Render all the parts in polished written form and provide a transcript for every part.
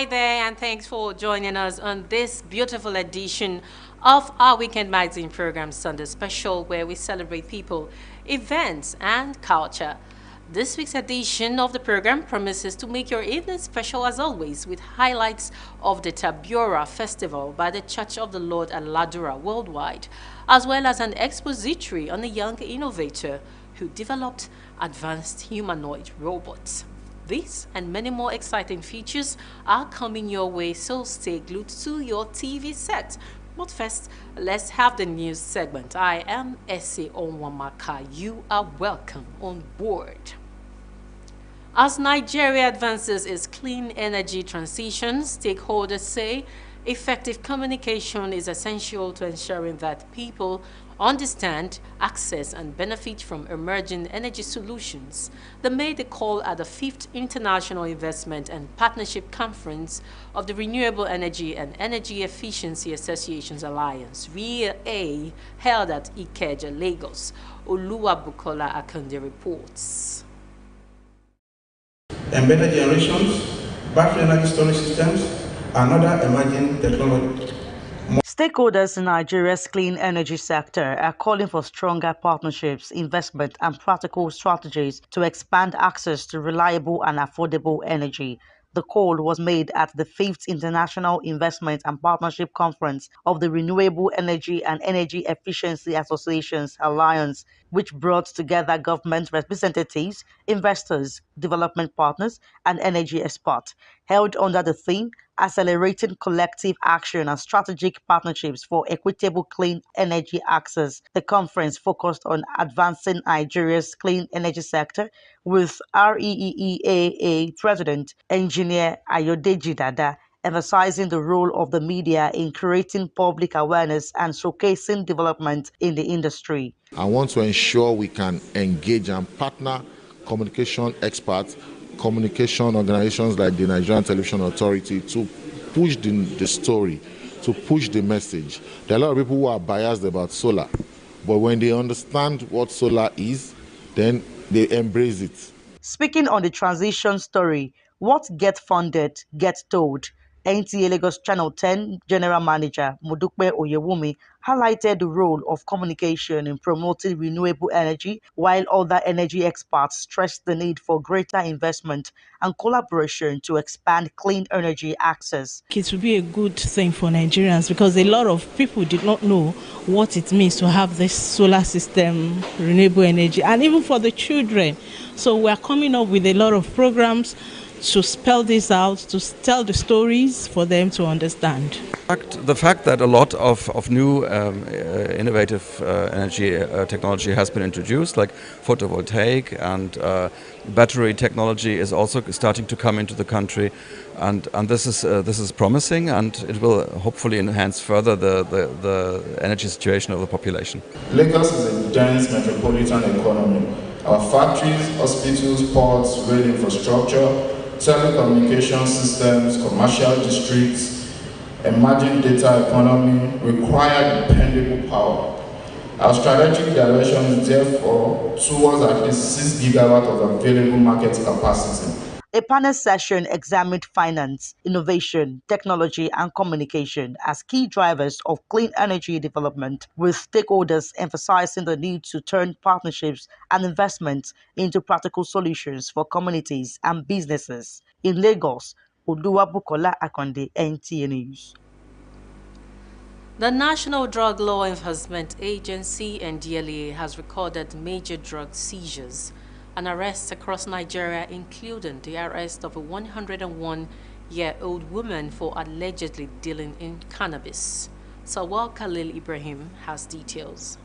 Hi there, and thanks for joining us on this beautiful edition of our Weekend Magazine program, Sunday Special, where we celebrate people, events, and culture. This week's edition of the program promises to make your evening special as always with highlights of the Tabora Festival by the Church of the Lord at Ladura worldwide, as well as an expository on a young innovator who developed advanced humanoid robots. This and many more exciting features are coming your way, so stay glued to your TV set. But first, let's have the news segment. I am Essie Onwamaka. You are welcome on board. As Nigeria advances its clean energy transition, stakeholders say effective communication is essential to ensuring that people understand, access, and benefit from emerging energy solutions. They made the call at the 5th International Investment and Partnership Conference of the Renewable Energy and Energy Efficiency Associations Alliance, REA, held at Ikeja, Lagos. Oluwabukola Akande reports. Embedded generations, battery energy storage systems, and other emerging technologies. Stakeholders in Nigeria's clean energy sector are calling for stronger partnerships, investment, and practical strategies to expand access to reliable and affordable energy. The call was made at the 5th International Investment and Partnership Conference of the Renewable Energy and Energy Efficiency Associations Alliance, which brought together government representatives, investors, development partners, and energy experts, held under the theme Accelerating Collective Action and Strategic Partnerships for Equitable Clean Energy Access. The conference focused on advancing Nigeria's clean energy sector, with REEAA President Engineer Ayodeji Dada emphasizing the role of the media in creating public awareness and showcasing development in the industry. I want to ensure we can engage and partner communication experts, communication organizations like the Nigerian Television Authority to push the story, to push the message. There are a lot of people who are biased about solar, but when they understand what solar is, then they embrace it. Speaking on the transition story, what gets funded gets told. NTA Lagos Channel 10 General Manager Modupe Oyewumi highlighted the role of communication in promoting renewable energy, while other energy experts stressed the need for greater investment and collaboration to expand clean energy access. It would be a good thing for Nigerians because a lot of people did not know what it means to have this solar system, renewable energy, and even for the children. So we are coming up with a lot of programs to spell this out, to tell the stories for them to understand. The fact that a lot of new innovative energy technology has been introduced, like photovoltaic and battery technology, is also starting to come into the country, and this is promising, and it will hopefully enhance further the energy situation of the population. Lagos is a dense metropolitan economy. Our factories, hospitals, ports, rail infrastructure, telecommunication systems, commercial districts, emerging data economy require dependable power. Our strategic direction is therefore towards at least 6 gigawatts of available market capacity. A panel session examined finance, innovation, technology, and communication as key drivers of clean energy development, with stakeholders emphasizing the need to turn partnerships and investments into practical solutions for communities and businesses. In Lagos, Oluwabukola Akande, NTA News. The National Drug Law Enforcement Agency, NDLEA, has recorded major drug seizures and arrests across Nigeria, including the arrest of a 101-year-old woman for allegedly dealing in cannabis. Sawal Khalil Ibrahim has details.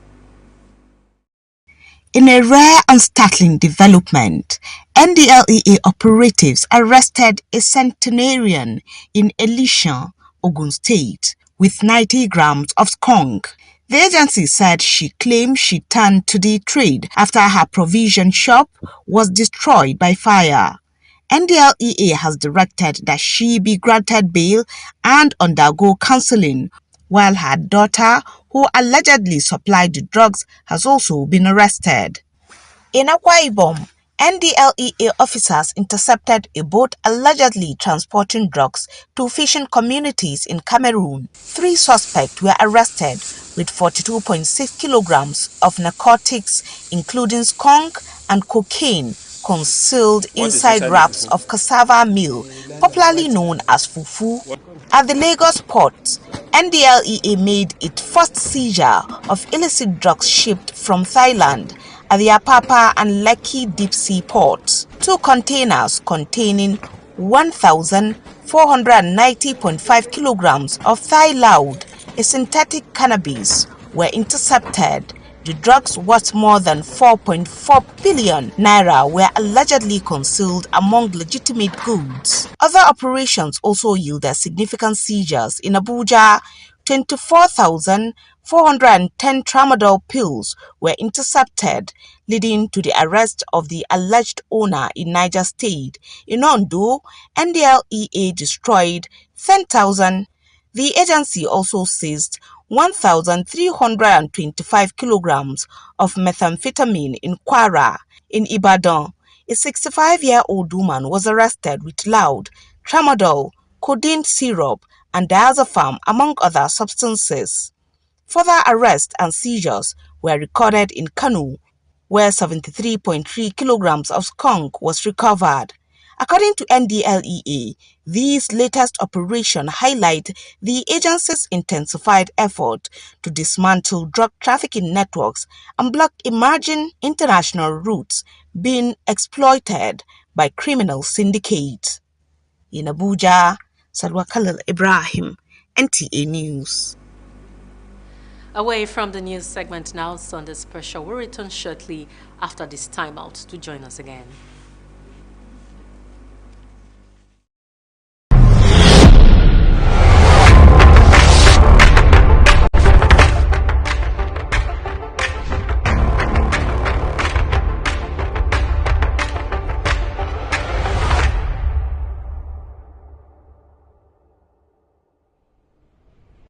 In a rare and startling development, NDLEA operatives arrested a centenarian in Elisha, Ogun State, with 90 grams of skunk. The agency said she claimed she turned to the trade after her provision shop was destroyed by fire. NDLEA has directed that she be granted bail and undergo counseling, while her daughter, who allegedly supplied the drugs, has also been arrested. In Akwa Ibom, NDLEA officers intercepted a boat allegedly transporting drugs to fishing communities in Cameroon. 3 suspects were arrested with 42.6 kilograms of narcotics, including skunk and cocaine, concealed inside wraps of cassava meal, popularly known as fufu. At the Lagos port, NDLEA made its first seizure of illicit drugs shipped from Thailand at the Apapa and Lekki deep sea ports. 2 containers containing 1,490.5 kilograms of Thai loud, a synthetic cannabis, were intercepted. The drugs worth more than 4.4 billion naira were allegedly concealed among legitimate goods. Other operations also yielded significant seizures. In Abuja, 24,410 tramadol pills were intercepted, leading to the arrest of the alleged owner in Niger State. In Ondo, NDLEA destroyed 10,000. The agency also seized 1,325 kilograms of methamphetamine in Kwara. In Ibadan, a 65-year-old woman was arrested with loud, tramadol, codeine syrup, and diazepam, among other substances. Further arrests and seizures were recorded in Kano, where 73.3 kilograms of skunk was recovered. According to NDLEA, these latest operations highlight the agency's intensified effort to dismantle drug trafficking networks and block emerging international routes being exploited by criminal syndicates. In Abuja, Salwa Khalil Ibrahim, NTA News. Away from the news segment now, Sunday Special will return shortly after this timeout to join us again.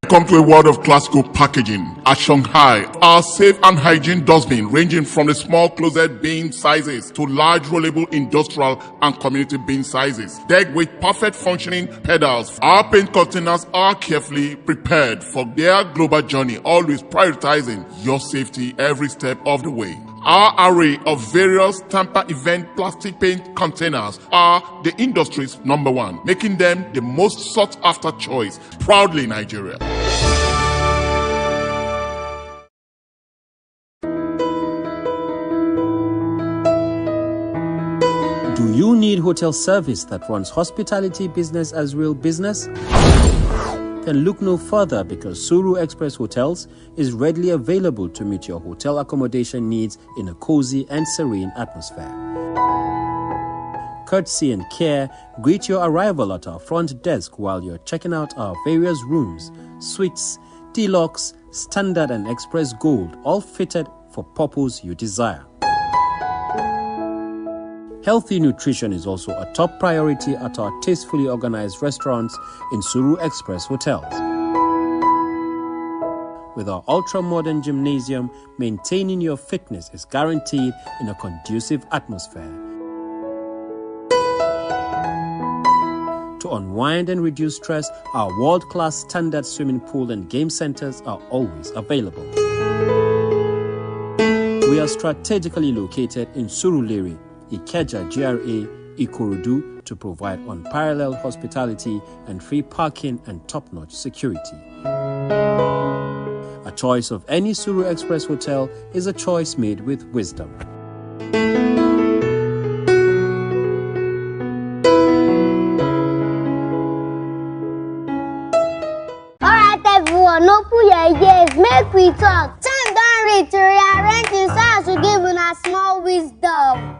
Come to a world of classical packaging. At Shanghai, our safe and hygiene dustbin ranging from the small closet bin sizes to large rollable industrial and community bin sizes. Decked with perfect functioning pedals, our paint containers are carefully prepared for their global journey, always prioritizing your safety every step of the way. Our array of various Tampa event plastic paint containers are the industry's #1, making them the most sought after choice. Proudly Nigeria. Do you need hotel service that runs hospitality business as real business? Then look no further, because Suru Express Hotels is readily available to meet your hotel accommodation needs in a cozy and serene atmosphere. Courtesy and care greet your arrival at our front desk while you're checking out our various rooms, suites, deluxe, standard and express gold, all fitted for purpose you desire. Healthy nutrition is also a top priority at our tastefully organized restaurants in Suru Express Hotels. With our ultra-modern gymnasium, maintaining your fitness is guaranteed in a conducive atmosphere. To unwind and reduce stress, our world-class standard swimming pool and game centers are always available. We are strategically located in Surulere, Ikeja GRA, Ikorodu, to provide unparalleled hospitality and free parking and top-notch security. A choice of any Suru Express hotel is a choice made with wisdom. Alright everyone, no put your ears, make we talk. Time don't reach to rearrange the sounds to give una small wisdom.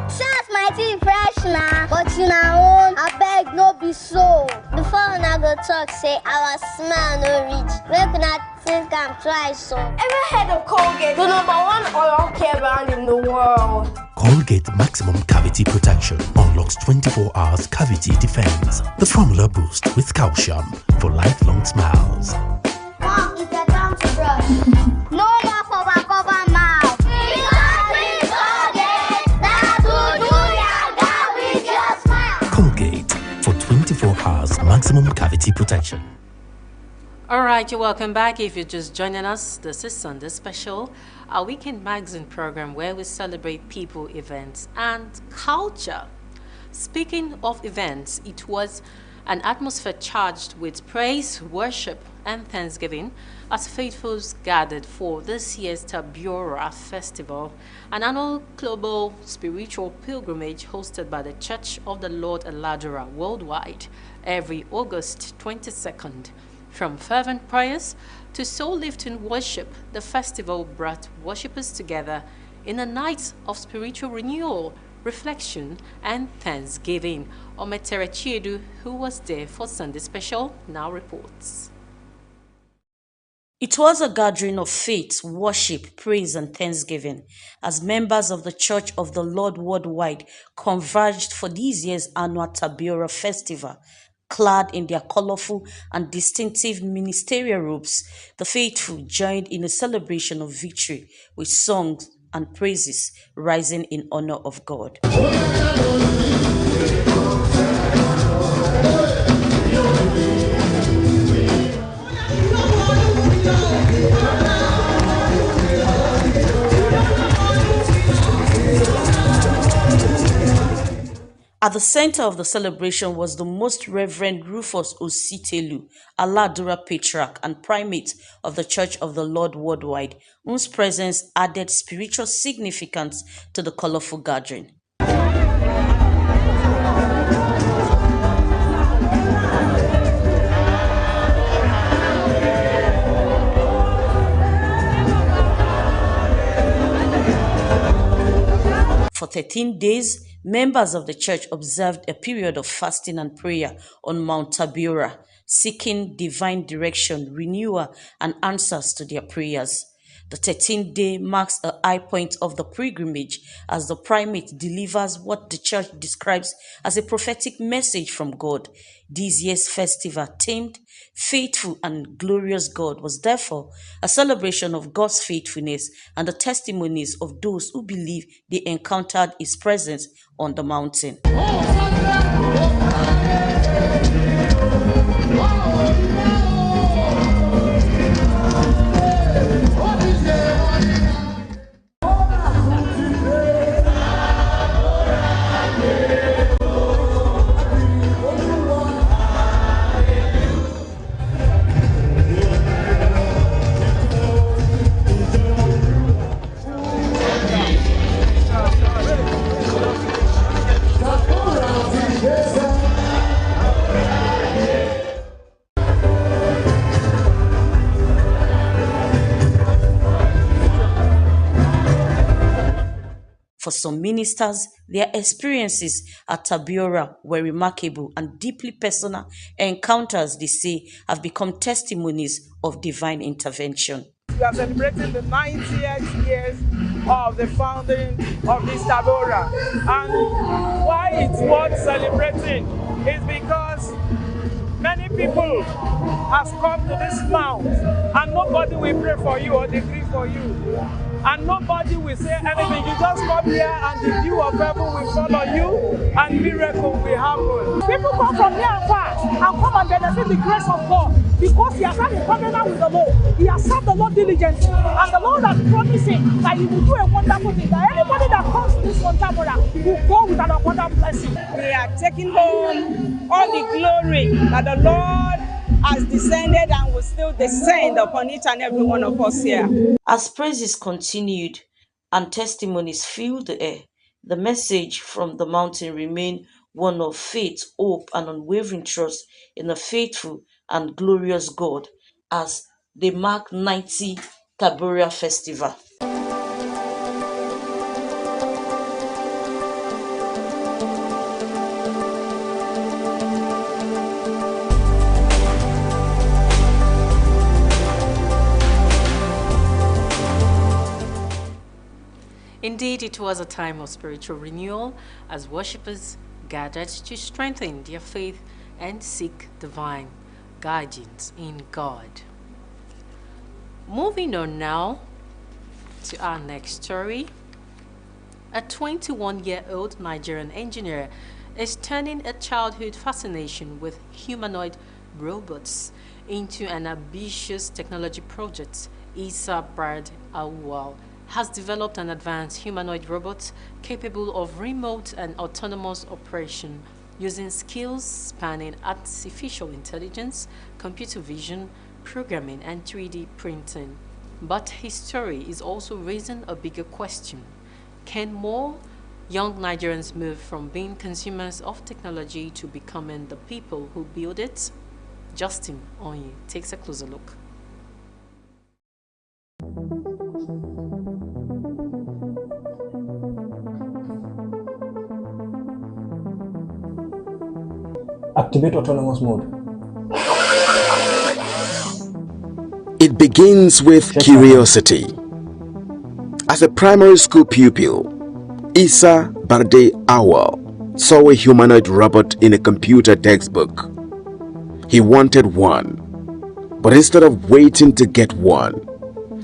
Sounds mighty fresh now, but you know, I beg no be so. Before una go talk, say our smell no reach. Make una think I'm twice so. Ever heard of Colgate, the #1 oral care brand in the world? Colgate Maximum Cavity Protection unlocks 24 hours cavity defense. The formula boost with calcium for lifelong smiles. Mom, it's a time to brush. No more cover mouth. Because we Colgate, cavity protection. All right, you're welcome back. If you're just joining us, this is Sunday Special, our weekend magazine program where we celebrate people, events, and culture. Speaking of events, it was an atmosphere charged with praise, worship, and thanksgiving as faithfuls gathered for this year's Tabora Festival, an annual global spiritual pilgrimage hosted by the Church of the Lord Aladura worldwide every August 22nd. From fervent prayers to soul-lifting worship, the festival brought worshippers together in a night of spiritual renewal, reflection, and thanksgiving. Ometere Chiedu, who was there for Sunday Special, now reports. It was a gathering of faith, worship, praise, and thanksgiving as members of the Church of the Lord worldwide converged for this year's annual Tabora Festival. Clad in their colorful and distinctive ministerial robes, the faithful joined in a celebration of victory with songs and praises rising in honor of God. At the center of the celebration was the Most Reverend Rufus Ositelu, Aladura Patriarch and Primate of the Church of the Lord worldwide, whose presence added spiritual significance to the colorful gathering. For 13 days, members of the church observed a period of fasting and prayer on Mount Tabora, seeking divine direction, renewal, and answers to their prayers. The 13th day marks a high point of the pilgrimage as the primate delivers what the church describes as a prophetic message from God. This year's festival, themed Faithful and Glorious God, was therefore a celebration of God's faithfulness and the testimonies of those who believe they encountered His presence on the mountain. For some ministers, their experiences at Tabora were remarkable and deeply personal encounters, they say, have become testimonies of divine intervention. We are celebrating the 90th years of the founding of this Tabora. And why it's worth celebrating is because many people have come to this mount and nobody will pray for you or decree for you. And nobody will say anything. You just come here and the dew of heaven will follow you and miracle will happen. People come from near and far and come and benefit the grace of God because he has had a covenant with the Lord. He has served the Lord diligently and the Lord has promised him that he will do a wonderful thing. That anybody that comes to this Tabora will go with an abundant blessing. We are taking home all the glory that the Lord has descended and will still descend upon each and every one of us here. As praises continued and testimonies filled the air, the message from the mountain remained one of faith, hope, and unwavering trust in a faithful and glorious God as they mark 90 Tabora Festival. Indeed, it was a time of spiritual renewal as worshippers gathered to strengthen their faith and seek divine guidance in God. Moving on now to our next story. A 21-year-old Nigerian engineer is turning a childhood fascination with humanoid robots into an ambitious technology project, Isa Barde Awal has developed an advanced humanoid robot capable of remote and autonomous operation using skills spanning artificial intelligence, computer vision, programming, and 3D printing. But his story is also raising a bigger question. Can more young Nigerians move from being consumers of technology to becoming the people who build it? Justin Onye takes a closer look. Activate autonomous mode. It begins with curiosity. As a primary school pupil, Isa Barde Awal saw a humanoid robot in a computer textbook. He wanted one, but instead of waiting to get one,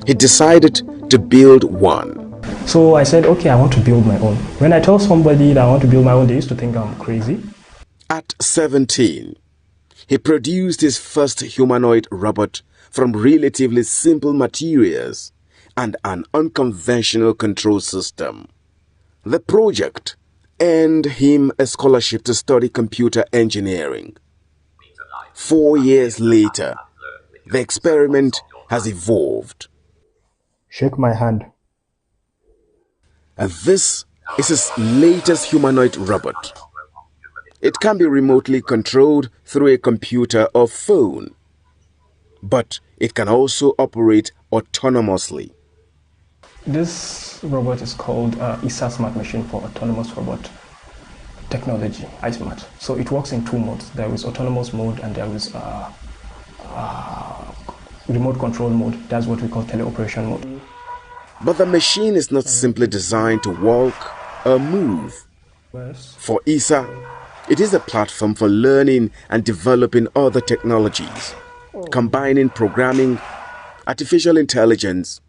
he decided to build one. So I said, okay, I want to build my own. When I tell somebody that I want to build my own, they used to think I'm crazy. At 17, he produced his first humanoid robot from relatively simple materials and an unconventional control system. The project earned him a scholarship to study computer engineering. 4 years later, the experiment has evolved. Shake my hand. And this is his latest humanoid robot. It can be remotely controlled through a computer or phone, but it can also operate autonomously. This robot is called Isa Smart Machine for Autonomous Robot Technology, iSmart. So it works in two modes. There is autonomous mode and there is remote control mode. That's what we call teleoperation mode. But the machine is not simply designed to walk or move. For Isa, it is a platform for learning and developing other technologies, combining programming, artificial intelligence,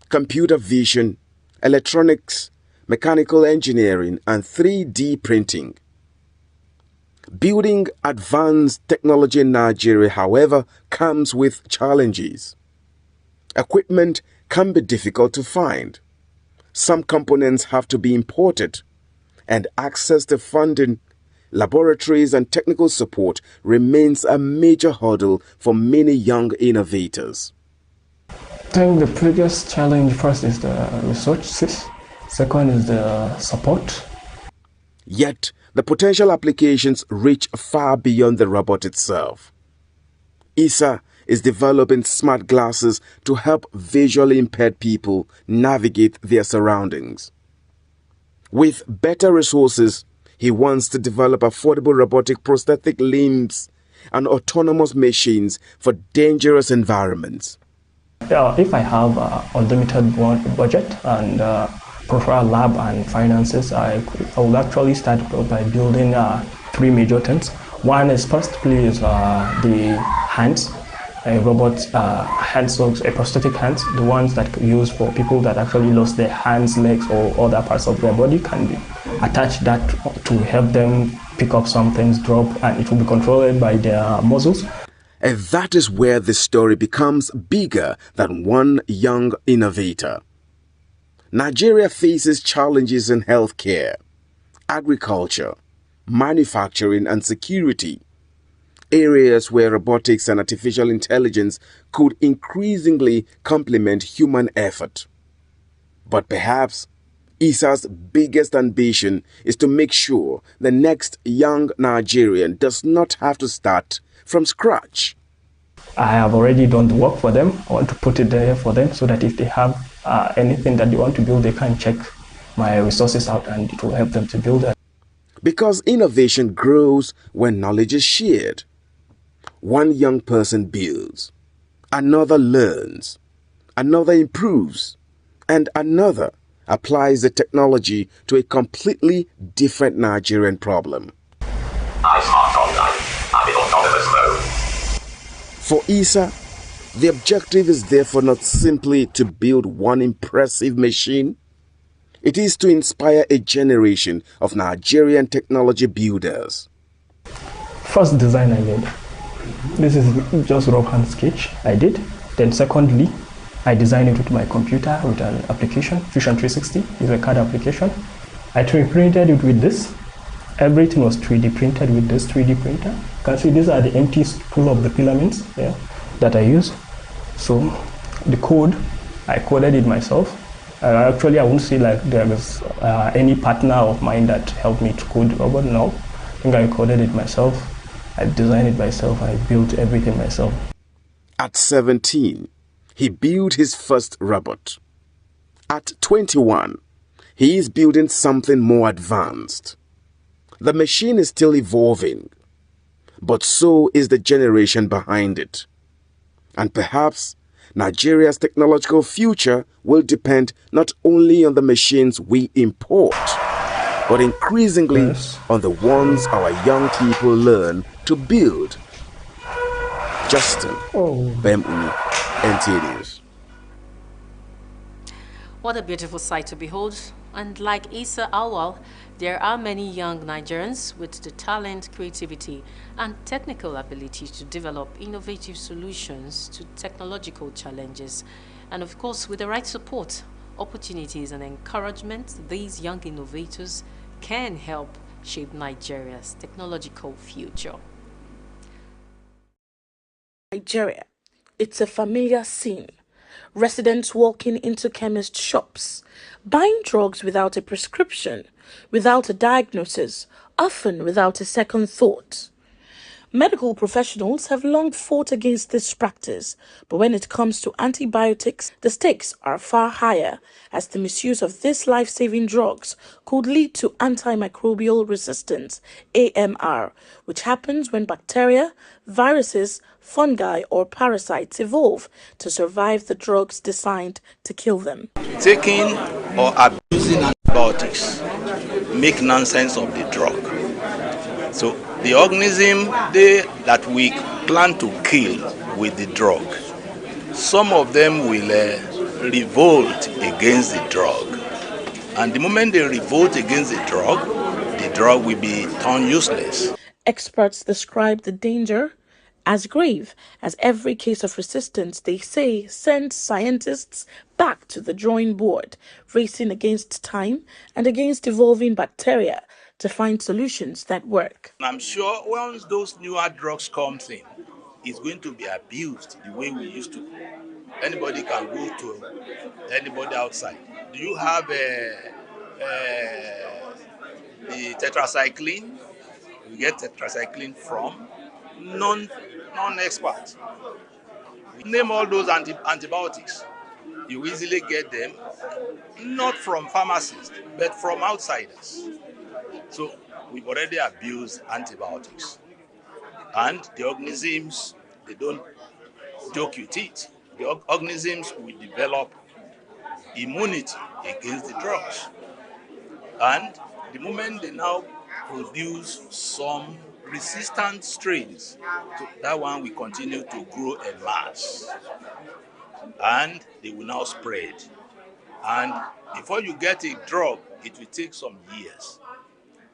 computer vision, electronics, mechanical engineering, and 3D printing. Building advanced technology in Nigeria, however, comes with challenges. Equipment can be difficult to find. Some components have to be imported, and access to funding, laboratories, and technical support remains a major hurdle for many young innovators. I think the biggest challenge first is the resources. Second is the support. Yet, the potential applications reach far beyond the robot itself. Isa is developing smart glasses to help visually impaired people navigate their surroundings. With better resources, he wants to develop affordable robotic prosthetic limbs and autonomous machines for dangerous environments. If I have unlimited budget and proper lab and finances, I will actually start by building 3 major things. One is firstly is the hands, a robot hands, so a prosthetic hands. The ones that use for people that actually lost their hands, legs, or other parts of their body can be attached that to help them pick up some things, drop, and it will be controlled by their muscles. And that is where the story becomes bigger than one young innovator. Nigeria faces challenges in healthcare, agriculture, manufacturing, and security, areas where robotics and artificial intelligence could increasingly complement human effort. But perhaps Isa's biggest ambition is to make sure the next young Nigerian does not have to start from scratch. I have already done the work for them. I want to put it there for them so that if they have anything that they want to build, they can check my resources out and it will help them to build that. Because innovation grows when knowledge is shared. One young person builds, another learns, another improves, and another applies the technology to a completely different Nigerian problem. For Isa, the objective is therefore not simply to build one impressive machine. It is to inspire a generation of Nigerian technology builders. First design I made, This is just rough hand sketch I did. Then secondly, I designed it with my computer with an application, Fusion 360, is a CAD application. I 3D printed it with this. Everything was 3D printed with this 3D printer. You can see these are the empty spool of the filaments that I use. So the code, I coded it myself. Actually, I won't say like there was any partner of mine that helped me to code the robot. No, I think I coded it myself. I designed it myself. I built everything myself. At 17, he built his first robot. At 21, he is building something more advanced. The machine is still evolving, but so is the generation behind it. And perhaps Nigeria's technological future will depend not only on the machines we import, but increasingly on the ones our young people learn to build. Justin Bemu, NTA News. What a beautiful sight to behold. And like Issa Awal, there are many young Nigerians with the talent, creativity, and technical ability to develop innovative solutions to technological challenges. And of course, with the right support, opportunities, and encouragement, these young innovators can help shape Nigeria's technological future. Nigeria, it's a familiar scene. Residents walking into chemist shops, buying drugs without a prescription, without a diagnosis, often without a second thought. Medical professionals have long fought against this practice, but when it comes to antibiotics, the stakes are far higher, as the misuse of these life-saving drugs could lead to antimicrobial resistance, AMR, which happens when bacteria, viruses, fungi, or parasites evolve to survive the drugs designed to kill them. Taking or abusing antibiotics make nonsense of the drug. So the organism that we plan to kill with the drug, some of them will revolt against the drug. And the moment they revolt against the drug will be turned useless. Experts describe the danger as grave, as every case of resistance, they say, sends scientists back to the drawing board, racing against time and against evolving bacteria to find solutions that work. I'm sure once those newer drugs come in, it's going to be abused the way we used to. Anybody can go to anybody outside. Do you have the tetracycline? You get tetracycline from non-experts. Name all those antibiotics. You easily get them, not from pharmacists, but from outsiders. So we've already abused antibiotics. And the organisms, they don't joke with it. The organisms will develop immunity against the drugs. And the moment they now produce some resistant strains, so that one will continue to grow en masse. And they will now spread. And before you get a drug, it will take some years.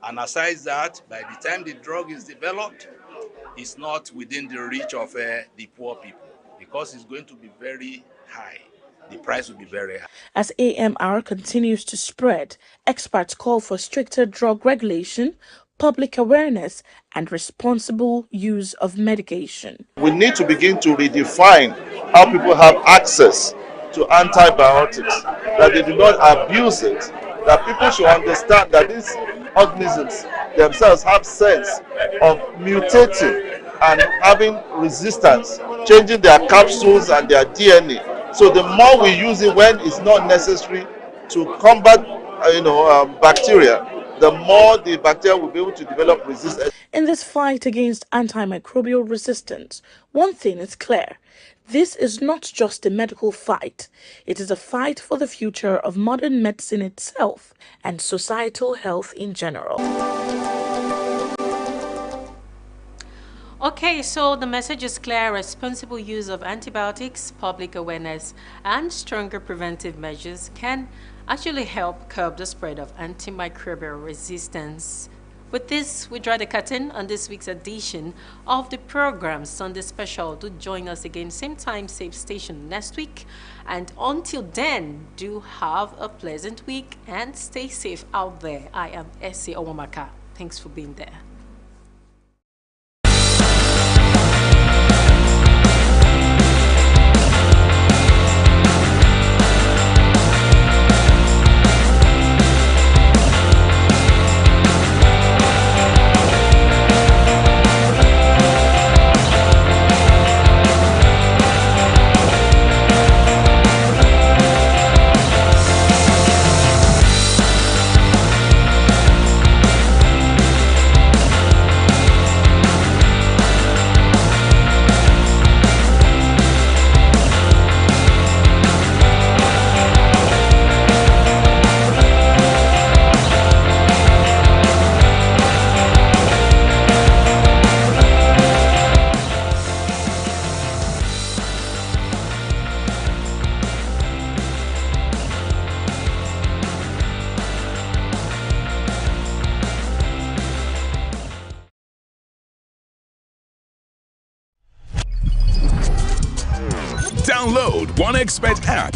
And aside that, by the time the drug is developed, it's not within the reach of the poor people, because it's going to be very high. The price will be very high. As AMR continues to spread, experts call for stricter drug regulation, public awareness, and responsible use of medication. We need to begin to redefine how people have access to antibiotics, that they do not abuse it, that people should understand that these organisms themselves have sense of mutating and having resistance, changing their capsules and their DNA. So the more we use it when it's not necessary to combat bacteria, the more the bacteria will be able to develop resistance. In this fight against antimicrobial resistance, one thing is clear. This is not just a medical fight. It is a fight for the future of modern medicine itself and societal health in general. Okay, so the message is clear: responsible use of antibiotics, public awareness, and stronger preventive measures can actually help curb the spread of antimicrobial resistance With this, we draw the curtain on this week's edition of the program Sunday Special. Do join us again, same time, same station next week. And until then, do have a pleasant week and stay safe out there. I am Essie Owamaka. Thanks for being there. Download OneXBet app